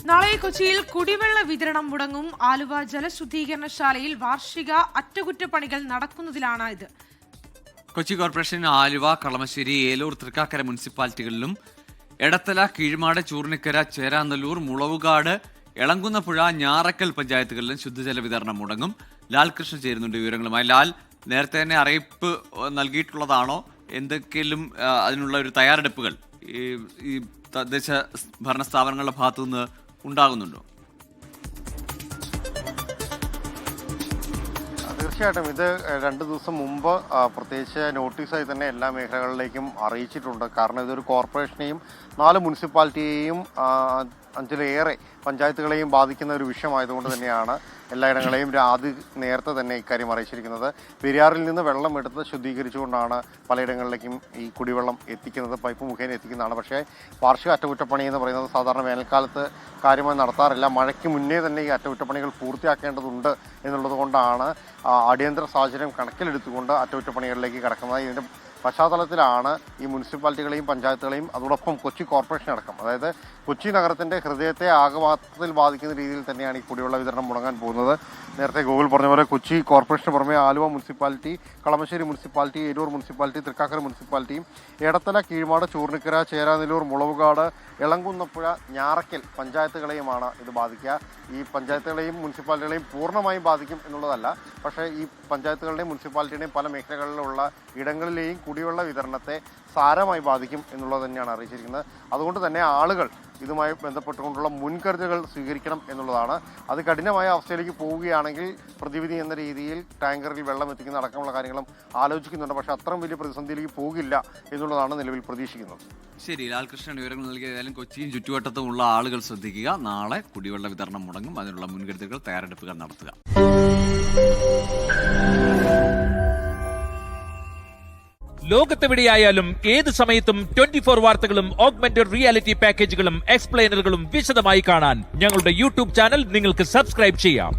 നാളെ കൊച്ചിയിൽ കുടിവെള്ള വിതരണം മുടങ്ങും. ആലുവ ജലശുദ്ധീകരണശാലയിൽ വാർഷിക അറ്റകുറ്റപ്പണികൾ നടക്കുന്നതിലാണ് ഇത്. കൊച്ചി കോർപ്പറേഷൻ ആലുവ, കളമശ്ശേരി, ഏലൂർ, തൃക്കാക്കര മുനിസിപ്പാലിറ്റികളിലും എടത്തല, കീഴ്മാട്, ചൂർണിക്കര, ചേരാനല്ലൂർ, മുളവുകാട്, എളങ്കുന്നപ്പുഴ, ഞാറക്കൽ പഞ്ചായത്തുകളിലും ശുദ്ധജല വിതരണം മുടങ്ങും. ലാൽ കൃഷ്ണൻ ചേരുന്നുണ്ട് വിവരങ്ങളുമായി. ലാൽ, നേരത്തെ തന്നെ അറിയിപ്പ് നൽകിയിട്ടുള്ളതാണോ? എന്തൊക്കെയും അതിനുള്ള ഒരു തയ്യാറെടുപ്പുകൾ ഈ തദ്ദേശ ഭരണ സ്ഥാപനങ്ങളുടെ ഭാഗത്തു നിന്ന് ഉണ്ടാകുന്നുണ്ടോ? തീർച്ചയായിട്ടും ഇത് 2 ദിവസം മുമ്പ് പ്രത്യേകിച്ച് നോട്ടീസായി തന്നെ എല്ലാ മേഖലകളിലേക്കും അറിയിച്ചിട്ടുണ്ട്. കാരണം ഇതൊരു കോർപ്പറേഷനെയും 4 മുനിസിപ്പാലിറ്റിയെയും 5-ലേറെ പഞ്ചായത്തുകളെയും ബാധിക്കുന്ന ഒരു വിഷയമായതുകൊണ്ട് തന്നെയാണ് എല്ലായിടങ്ങളെയും നേരത്തെ തന്നെ ഇക്കാര്യം അറിയിച്ചിരിക്കുന്നത്. പെരിയാറിൽ നിന്ന് വെള്ളം എടുത്ത് ശുദ്ധീകരിച്ചുകൊണ്ടാണ് പലയിടങ്ങളിലേക്കും ഈ കുടിവെള്ളം എത്തിക്കുന്നത്, പൈപ്പ് മുഖേന എത്തിക്കുന്നതാണ്. പക്ഷേ വാർഷിക അറ്റകുറ്റപ്പണി എന്ന് പറയുന്നത് സാധാരണ വേനൽക്കാലത്ത് കാര്യമായി നടത്താറില്ല. മഴയ്ക്ക് മുന്നേ തന്നെ ഈ അറ്റകുറ്റപ്പണികൾ പൂർത്തിയാക്കേണ്ടതുണ്ട് എന്നുള്ളത് കൊണ്ടാണ് അടിയന്തര സാഹചര്യം കണക്കിലെടുത്തുകൊണ്ട് അറ്റകുറ്റപ്പണികളിലേക്ക് കടക്കുന്നത്. ഇതിൻ്റെ പശ്ചാത്തലത്തിലാണ് ഈ മുനിസിപ്പാലിറ്റികളെയും പഞ്ചായത്തുകളെയും അതോടൊപ്പം കൊച്ചി കോർപ്പറേഷൻ അടക്കം, അതായത് കൊച്ചി നഗരത്തിൻ്റെ ഹൃദയത്തെ ആകമാത്രത്തിൽ ബാധിക്കുന്ന രീതിയിൽ തന്നെയാണ് ഈ കുടിവെള്ള വിതരണം മുടങ്ങാൻ പോകുന്നത്. നേരത്തെ ഗോകുൽ പറഞ്ഞ പോലെ കൊച്ചി കോർപ്പറേഷന് പുറമെ Aluva municipality, Kalamassery municipality, Eloor municipality, Thrikkakara മുനിസിപ്പാലിറ്റിയും എടത്തല, കീഴ്മാട്, ചൂർണിക്കര, ചേരാനല്ലൂർ, മുളവുകാട്, എളങ്കുന്നപ്പുഴ, ഞാറക്കൽ പഞ്ചായത്തുകളെയുമാണ് ഇത് ബാധിക്കുക. ഈ പഞ്ചായത്തുകളെയും മുനിസിപ്പാലിറ്റികളെയും പൂർണ്ണമായും ബാധിക്കും എന്നുള്ളതല്ല, പക്ഷേ ഈ പഞ്ചായത്തുകളുടെയും മുനിസിപ്പാലിറ്റിയുടെയും പല മേഖലകളിലുള്ള ഇടങ്ങളിലെയും കുടിവെള്ള വിതരണത്തെ സാരമായി ബാധിക്കും എന്നുള്ളത് തന്നെയാണ് അറിയിച്ചിരിക്കുന്നത്. അതുകൊണ്ട് തന്നെ ആളുകൾ ഇതുമായി ബന്ധപ്പെട്ടുകൊണ്ടുള്ള മുൻകരുതലുകൾ സ്വീകരിക്കണം എന്നുള്ളതാണ്. അത് കഠിനമായ അവസ്ഥയിലേക്ക് പോവുകയാണെങ്കിൽ പ്രതിവിധി എന്ന രീതിയിൽ ടാങ്കറിൽ വെള്ളം എത്തിക്കുന്ന അടക്കമുള്ള കാര്യങ്ങളും ആലോചിക്കുന്നുണ്ട്. പക്ഷേ അത്രയും വലിയ പ്രതിസന്ധിയിലേക്ക് പോകില്ല എന്നുള്ളതാണ് നിലവിൽ പ്രതീക്ഷിക്കുന്നത്. ശരി, ലാൽകൃഷ്ണൻ വിവരങ്ങൾ നൽകിയതായാലും കൊച്ചിയും ചുറ്റുവട്ടത്തുമുള്ള ആളുകൾ ശ്രദ്ധിക്കുക. നാളെ കുടിവെള്ള വിതരണം മുടങ്ങും. അതിനുള്ള മുൻകരുതലുകൾ, തയ്യാറെടുപ്പുകൾ നടത്തുക. ലോകത്തെവിടെയായാലും ഏത് സമയത്തും 24 വാർത്തകളും ഓഗ്മെന്റഡ് റിയാലിറ്റി പാക്കേജുകളും എക്സ്പ്ലെയിനറുകളും വിശദമായി കാണാൻ ഞങ്ങളുടെ യൂട്യൂബ് ചാനൽ നിങ്ങൾക്ക് സബ്സ്ക്രൈബ് ചെയ്യാം.